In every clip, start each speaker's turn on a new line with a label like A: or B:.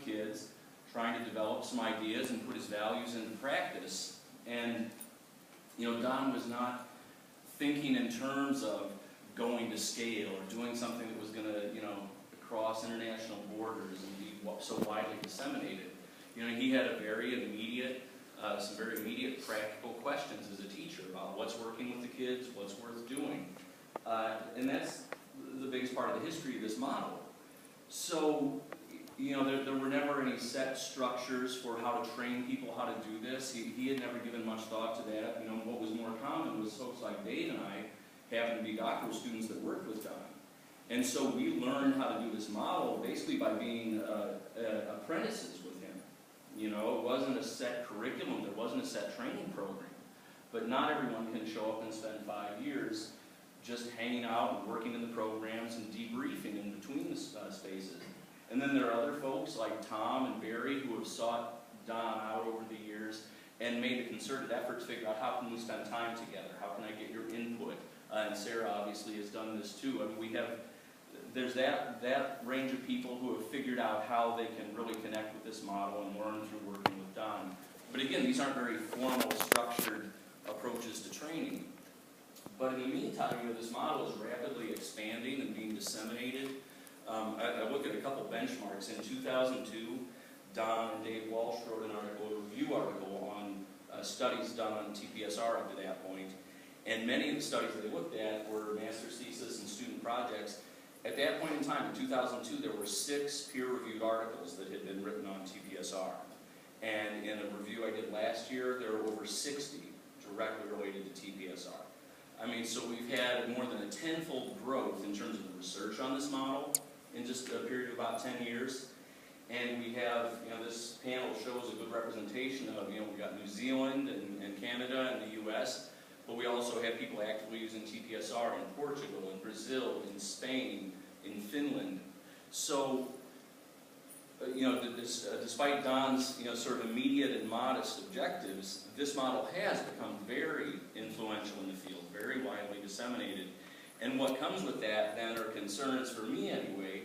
A: kids, trying to develop some ideas and put his values into practice. And, you know, Don was not thinking in terms of going to scale or doing something that was going to, you know, cross international borders and be so widely disseminated. You know, he had a very immediate, some very immediate practical questions as a teacher about what's working with the kids, what's worth doing. And that's the biggest part of the history of this model. So, you know, there were never any set structures for how to train people how to do this. He had never given much thought to that. You know, what was more common was folks like Dave and I happened to be doctoral students that worked with Don. And so we learned how to do this model basically by being apprentices with him. You know, it wasn't a set curriculum, there wasn't a set training program. But not everyone can show up and spend 5 years just hanging out and working in the programs and debriefing in between the spaces. And then there are other folks like Tom and Barry who have sought Don out over the years and made a concerted effort to figure out how can we spend time together, how can I get your input. And Sarah obviously has done this too. I mean, there's that range of people who have figured out how they can really connect with this model and learn through working with Don. But again, these aren't very formal, structured approaches to training. But in the meantime, you know, this model is rapidly expanding and being disseminated. I look at a couple benchmarks. In 2002, Don and Dave Walsh wrote an article, a review article on studies done on TPSR up to that point. And many of the studies they looked at were master's thesis and student projects. At that point in time, in 2002, there were 6 peer-reviewed articles that had been written on TPSR. And in a review I did last year, there were over 60 directly related to TPSR. I mean, so we've had more than a 10-fold growth in terms of the research on this model in just a period of about 10 years. And we have, you know, this panel shows a good representation of, you know, we've got New Zealand and Canada and the US, but we also have people actively using TPSR in Portugal, in Brazil, in Spain, in Finland. So, you know, despite Don's, you know, sort of immediate and modest objectives, this model has become very influential in the field, very widely disseminated. And what comes with that then are concerns, for me anyway,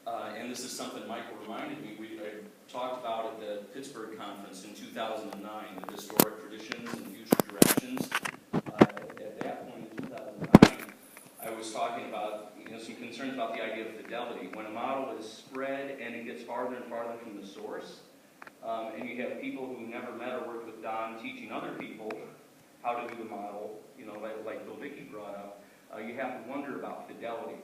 A: and this is something Michael reminded me, I talked about at the Pittsburgh conference in 2009, the historic traditions and future directions. At that point in 2009, I was talking about, you know, some concerns about the idea of fidelity. When a model is spread and it gets farther and farther from the source, and you have people who never met or worked with Don teaching other people how to do the model, you know, like Bill Dickey brought up, you have to wonder about fidelity.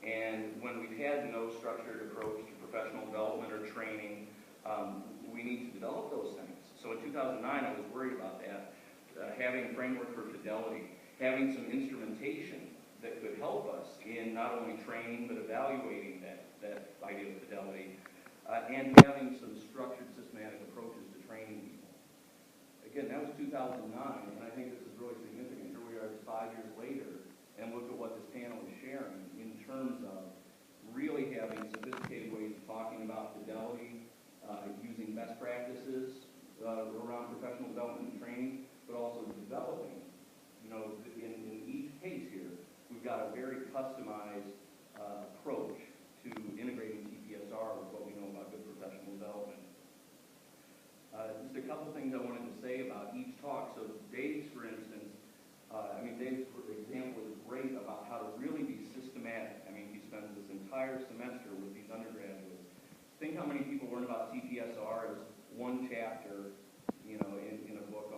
A: And when we've had no structured approach to professional development or training, we need to develop those things. So in 2009, I was worried about that. Having a framework for fidelity, having some instrumentation that could help us in not only training but evaluating that idea of fidelity, and having some structured, systematic approaches to training people. Again, that was 2009, and I think this is really significant. Here we are 5 years later, and look at what this panel is sharing in terms of really having sophisticated ways of talking about fidelity, using best practices around professional development and training, but also developing. You know, in each case here, we've got a very customized approach to integrating TPSR with what we know about good professional development. Just a couple things I wanted to say about each talk. So Dave's, for instance, Dave's example is great about how to really be systematic. I mean, he spends this entire semester with these undergraduates. Think how many people learn about TPSR as one chapter, you know, in a book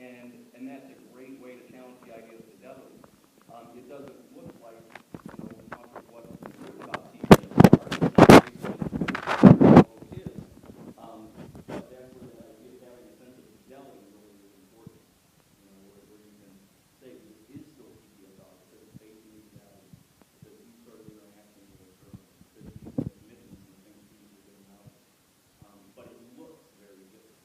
B: And that's a great way to challenge the idea of fidelity. It doesn't look like, much of what's written about TPSR, kids. But that's where the idea of having a sense of fidelity really is important. Where you can say this is still TPSR because it's based on these values, because these sort of interactions will occur, because these are commitments and the things students are giving out. But it looks very different.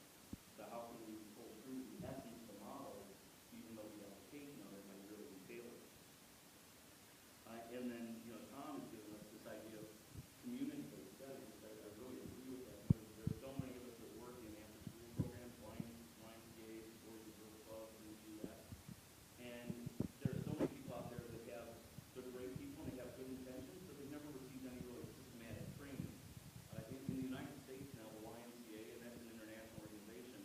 B: So how can we pull through the essence of the model, even though the application of it might really be tailored? And then, Tom has given us this idea of community-based studies, which I really agree with that. There's so many of us that work in after-school programs, YMCA, Boys and Girls Clubs, and GS. And there are so many people out there that they're great people and they have good intentions, but they've never received any really systematic training. In the United States now, the YMCA, and that's an international organization,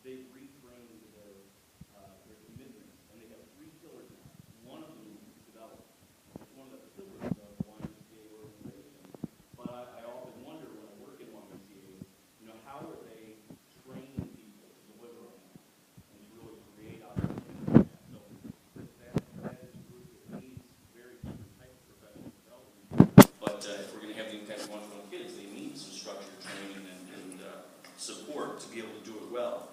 B: they've reframed their commitments, and they have 3 pillars now. One of them is development. It's one of the pillars of the YMCA organization. But I often wonder when I work in YMCAs, how are they training people to deliver on that and to really create opportunities? So that is a group that needs very different types of professional development. But if we're going to have the impact we want on kids, they need some structured training and support to be able to do it well.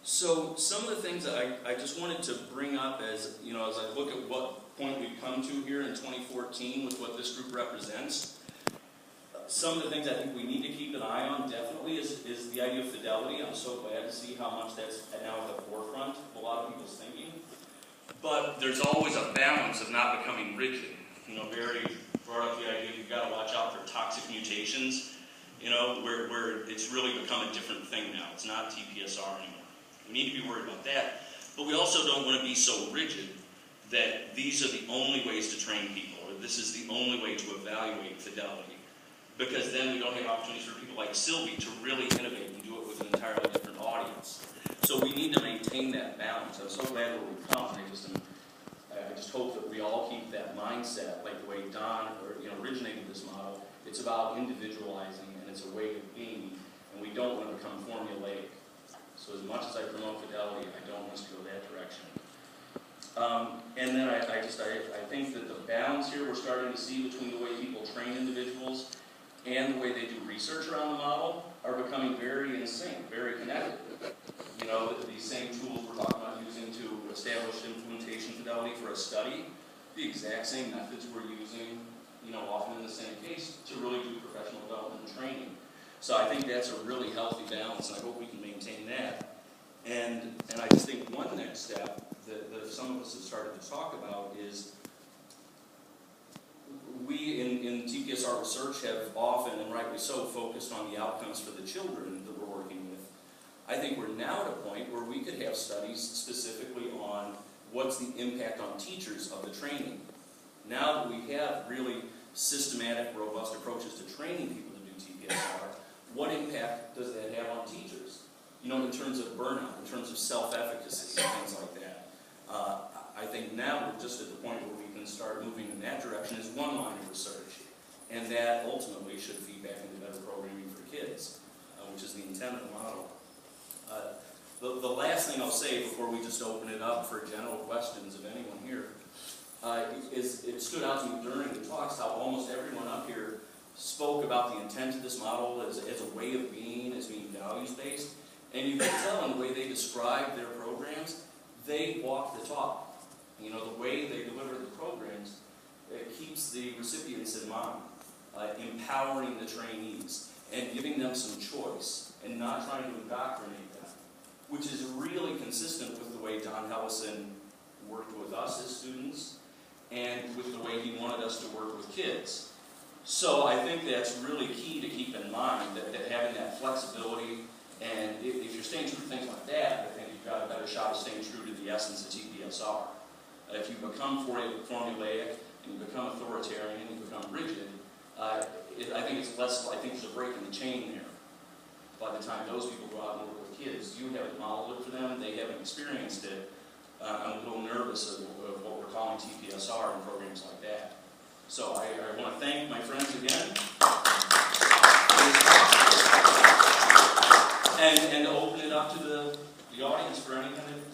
B: So some of the things that I just wanted to bring up as I look at what point we've come to here in 2014 with what this group represents, some of the things I think we need to keep an eye on definitely is the idea of fidelity. I'm so glad to see how much that's now at the forefront of a lot of people's thinking. But there's always a balance of not becoming rigid. Barry brought up the idea you've got to watch out for toxic mutations, where it's really become a different thing now. It's not TPSR anymore. We need to be worried about that. But we also don't want to be so rigid that these are the only ways to train people, or this is the only way to evaluate fidelity. Because then we don't have opportunities for people like Sylvie to really innovate and do it with an entirely different audience. So we need to maintain that balance. I'm so glad where we've come. I just hope that we all keep that mindset, like the way Don originated this model. It's about individualizing, and it's a way of being, and we don't want to become formulaic. So as much as I promote fidelity, I don't want us to go that direction. And then I think that the balance here we're starting to see between the way people train individuals and the way they do research around the model are becoming very in sync, very connected. These same tools we're talking about using to establish implementation fidelity for a study, the exact same methods we're using, often in the same case, to really do professional development and training. So I think that's a really healthy balance, and I hope we can maintain that. And I just think one next step that some of us have started to talk about is we in TPSR research have often, and rightly so, focused on the outcomes for the children that we're working with. I think we're now at a point where we could have studies specifically on what's the impact on teachers of the training. Now that we have really systematic, robust approaches to training people to do TPSR, what impact does that have on teachers? In terms of burnout, in terms of self-efficacy, and things like that. I think now we're just at the point where we can start moving in that direction as one line of research. And that ultimately should feed back into better programming for kids, which is the intent of the model. The last thing I'll say before we just open it up for general questions of anyone here is it stood out to me during the talks how almost everyone up here spoke about the intent of this model as a way of being, as being values-based. And you can tell in the way they describe their programs, they walk the talk. The way they deliver the programs, it keeps the recipients in mind, empowering the trainees and giving them some choice and not trying to indoctrinate them, which is really consistent with the way Don Hellison worked with us as students and with the way he wanted us to work with kids. So I think that's really key to keep in mind, that having that flexibility, and if you're staying true to things like that, I think you've got a better shot of staying true to the essence of TPSR. If you become formulaic, and you become authoritarian, and you become rigid, I think it's less, I think there's a break in the chain there. By the time those people go out and work with kids, you haven't modeled it for them, they haven't experienced it. I'm a little nervous of what we're calling TPSR and programs like that. So I want to thank my friends again. And open it up to the audience for any kind of